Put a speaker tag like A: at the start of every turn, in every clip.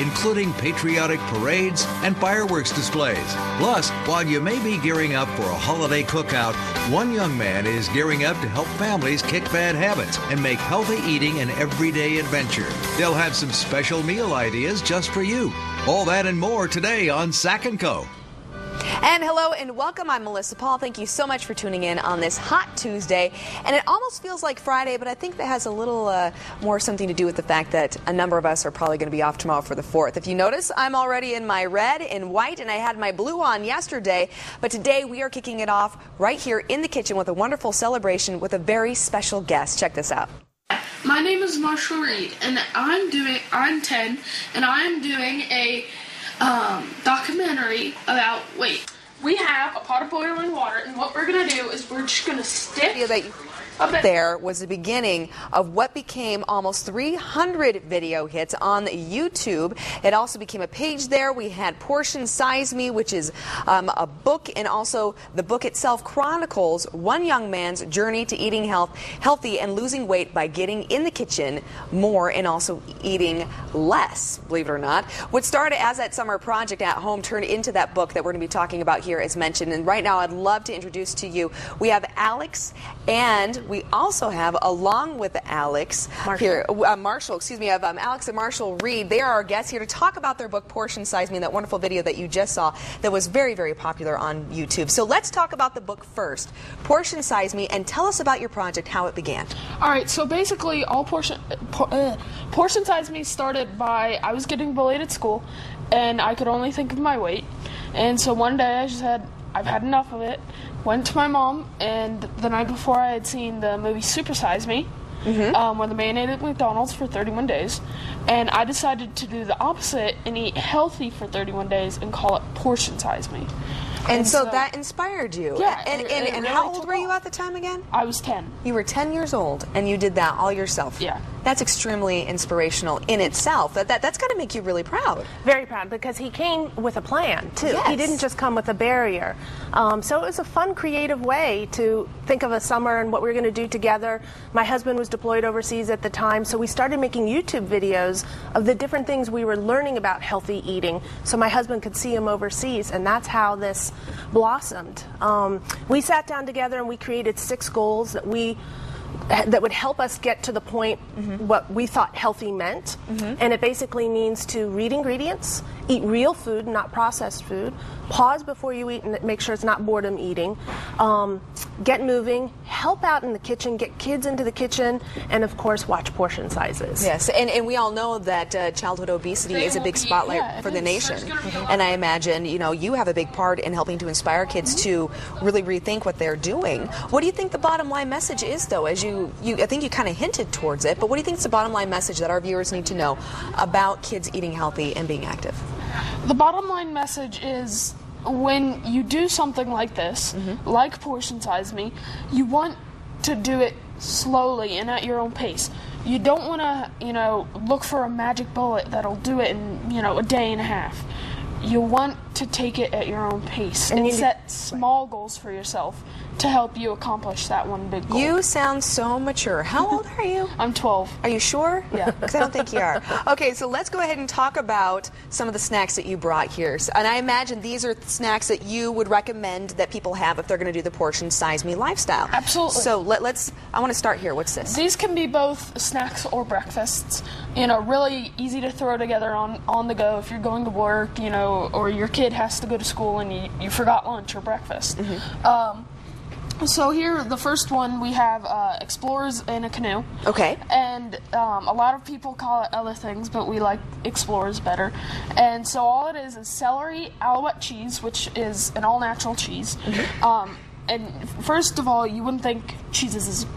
A: including patriotic parades and fireworks displays. Plus, while you may be gearing up for a holiday cookout, one young man is gearing up to help families kick bad habits and make healthy eating an everyday adventure. They'll have some special meal ideas just for you. All that and more today on Sac & Co.
B: And hello and welcome. I'm Melissa Paul. Thank you so much for tuning in on this hot Tuesday. And it almost feels like Friday, but I think that has a little more something to do with the fact that a number of us are probably going to be off tomorrow for the 4th. If you notice, I'm already in my red and white, and I had my blue on yesterday. But today we are kicking it off right here in the kitchen with a wonderful celebration with a very special guest. Check this out.
C: My name is Marshall Reid, and I'm 10, and I'm doing a documentary about weight. We have a pot of boiling water, and what we're going to do is we're just going to stick
B: there was the beginning of what became almost 300 video hits on YouTube. It also became a page there. We had Portion Size Me, which is a book, and also the book itself chronicles one young man's journey to eating healthy and losing weight by getting in the kitchen more and also eating less, believe it or not. What started as that summer project at home turned into that book that we're going to be talking about here as mentioned. And right now I'd love to introduce to you, we have Alex, and we also have, along with Alex, Marshall, excuse me, of Alex and Marshall Reid. They are our guests here to talk about their book, Portion Size Me, that wonderful video that you just saw that was very, very popular on YouTube. So let's talk about the book first, Portion Size Me, and tell us about your project, how it began.
C: All right, so basically, Portion Size Me started by, I was getting bullied at school, and I could only think of my weight. And so one day I just said, I've had enough of it. Went to my mom, and the night before I had seen the movie Super Size Me, where the man ate at McDonald's for 31 days, and I decided to do the opposite and eat healthy for 31 days and call it Portion Size Me.
B: And so that inspired you.
C: Yeah.
B: And
C: really
B: how old were you at the time again?
C: I was 10.
B: You were 10 years old, and you did that all yourself.
C: Yeah.
B: That's extremely inspirational in itself. That's got to make you really proud.
D: Very proud, because he came with a plan, too.
B: Yes.
D: He didn't just come with a barrier. So it was a fun, creative way to think of a summer and what we were going to do together. My husband was deployed overseas at the time, so we started making YouTube videos of the different things we were learning about healthy eating, so my husband could see them overseas, and that's how this blossomed. We sat down together and we created 6 goals that would help us get to the point what we thought healthy meant. And it basically means to read ingredients, eat real food, not processed food, pause before you eat and make sure it's not boredom eating, get moving, help out in the kitchen, get kids into the kitchen, and of course watch portion sizes.
B: Yes, and we all know that childhood obesity is a big spotlight for the nation. And I imagine, you have a big part in helping to inspire kids to really rethink what they're doing. What do you think the bottom line message is, though? As I think you kind of hinted towards it, but what do you think is the bottom line message that our viewers need to know about kids eating healthy and being active?
C: The bottom line message is, when you do something like this, like Portion Size Me, you want to do it slowly and at your own pace. You don't want to, look for a magic bullet that'll do it in, a day and a half. You want to take it at your own pace and set small goals for yourself to help you accomplish that one big goal.
B: You sound so mature. How old are you?
C: I'm 12.
B: Are you sure?
C: Yeah.
B: Because I don't think you are. Okay, so let's go ahead and talk about some of the snacks that you brought here. And I imagine these are snacks that you would recommend that people have if they're going to do the Portion Size Me lifestyle.
C: Absolutely.
B: So I want to start here. What's this?
C: These can be both snacks or breakfasts. Really easy to throw together on the go if you're going to work, or your kid has to go to school and you forgot lunch or breakfast. So here, the first one, we have Explorers in a Canoe.
B: Okay.
C: And a lot of people call it other things, but we like Explorers better. And so all it is celery, alouette cheese, which is an all-natural cheese. And first of all, you wouldn't think cheeses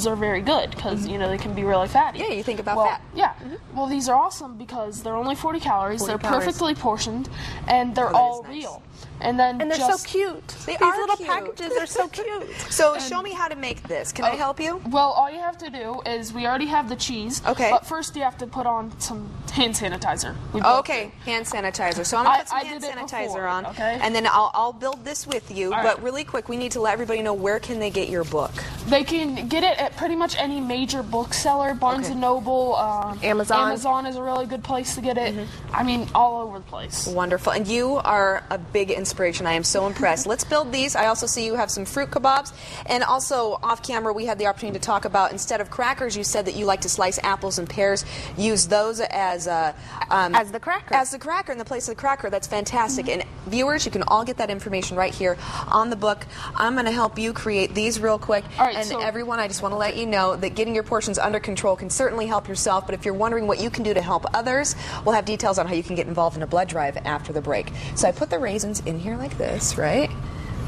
C: are very good because they can be really fatty.
B: Yeah, you think about fat.
C: Yeah. Well, these are awesome because they're only 40 calories. They're perfectly portioned, and they're all real. And
D: they're so cute.
B: These
D: little
B: cute.
D: packages are so cute.
B: So show me how to make this. Can I help you?
C: Well, all you have to do is, we already have the cheese.
B: Okay.
C: But first you have to put on some hand sanitizer.
B: Okay, hand sanitizer. So I'm going to put some hand sanitizer on.
C: Okay.
B: And then I'll build this with you.
C: All
B: but
C: right.
B: really quick, we need to let everybody know, where can they get your book?
C: They can get get it at pretty much any major bookseller, Barnes & Noble, Amazon is a really good place to get it. I mean, all over the place.
B: Wonderful. And you are a big inspiration. I am so impressed. Let's build these. I also see you have some fruit kebabs. And also, off camera, we had the opportunity to talk about, instead of crackers, you said that you like to slice apples and pears. Use those as the cracker. As the cracker in the place of the cracker. That's fantastic. And viewers, you can all get that information right here on the book. I'm going to help you create these real quick.
C: All right,
B: and
C: so
B: everyone, I just want to let you know that getting your portions under control can certainly help yourself, but if you're wondering what you can do to help others, we'll have details on how you can get involved in a blood drive after the break. So I put the raisins in here like this, right?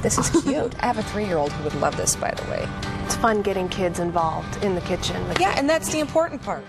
B: This is cute. I have a 3-year-old who would love this, by the way.
D: It's fun getting kids involved in the kitchen.
B: Yeah, and that's the important part.